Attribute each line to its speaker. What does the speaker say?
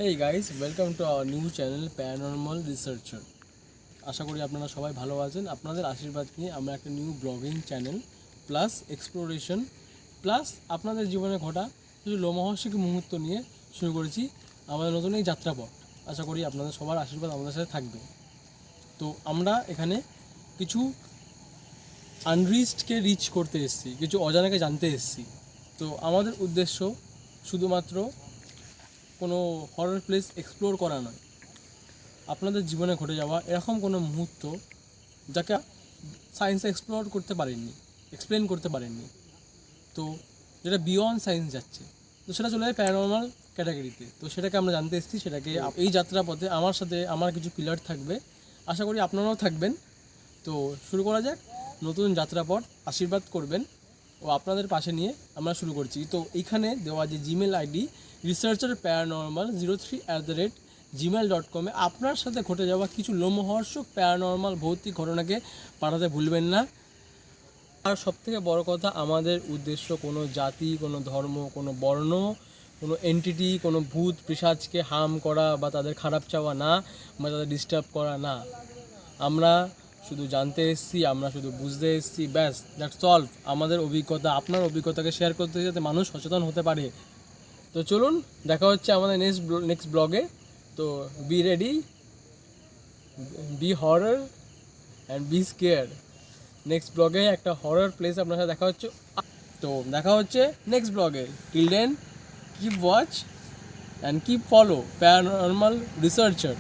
Speaker 1: Hey guys, welcome to our new channel Paranormal Researcher. আশা করি আপনারা সবাই ভালো আছেন। আপনাদের আশীর্বাদ নিয়ে আমরা একটা new blogging channel plus exploration plus আপনাদের জীবনে ঘটা কিছু লোমহর্ষক মুহূর্ত নিয়ে শুরু করেছি আমাদের নতুন এই যাত্রাপথ। আশা করি আপনাদের সবার আশীর্বাদ আমাদের সাথে থাকবে। তো আমরা এখানে কিছু আনরিচডকে রিচ করতে এসেছি, কিছু অজানাকে জানতে এসেছি। তো আমাদের উদ্দেশ্য শুধুমাত্র কোনো হরর প্লেস এক্সপ্লোর করা নয়, আপনাদের জীবনে ঘটে যাওয়া এরকম কোনো মুহূর্ত যাকে সায়েন্স এক্সপ্লোর করতে পারেননি, এক্সপ্লেন করতে পারেননি, তো যেটা বিয়ন্ড সায়েন্স যাচ্ছে, তো সেটা চলে যায় প্যারানর্মাল ক্যাটাগরিতে। তো সেটাকে আমরা জানতে এসেছি। সেটাকে এই যাত্রাপথে আমার সাথে আমার কিছু পিলার থাকবে, আশা করি আপনারাও থাকবেন। তো শুরু করা যাক নতুন যাত্রাপথ। আশীর্বাদ করবেন ও আপনাদের পাশে নিয়ে আমরা শুরু করছি। তো এইখানে দেওয়া যে জিমেল আইডি রিসার্চার paranormal03@gmail.com-এ আপনার সাথে ঘটে যাওয়া কিছু লোমহর্ষক প্যারানর্মাল ভৌতিক ঘটনাকে পাঠাতে ভুলবেন না। আর সবথেকে বড় কথা, আমাদের উদ্দেশ্য কোনো জাতি, কোনো ধর্ম, কোনো বর্ণ, কোনো এন্টিটি, কোনো ভূত পিশাচকে হার্ম করা বা তাদের খারাপ চাওয়া না, বা তাদের ডিস্টার্ব করা না। আমরা শুধু জানতে এসেছি, আমরা শুধু বুঝতে এসেছি, ব্যাস, দ্যাটস অল। আমাদের অভিজ্ঞতা আপনার অভিজ্ঞতাকে শেয়ার করতে যাতে মানুষ সচেতন হতে পারে। তো চলুন, দেখা হচ্ছে আমাদের নেক্সট ব্লগে। তো be ready, be horror and be scared. Next ব্লগে একটা হরর প্লেস আপনার সাথে দেখা হচ্ছে। তো দেখা হচ্ছে নেক্সট ব্লগে। Till then, keep watch and keep follow paranormal researcher.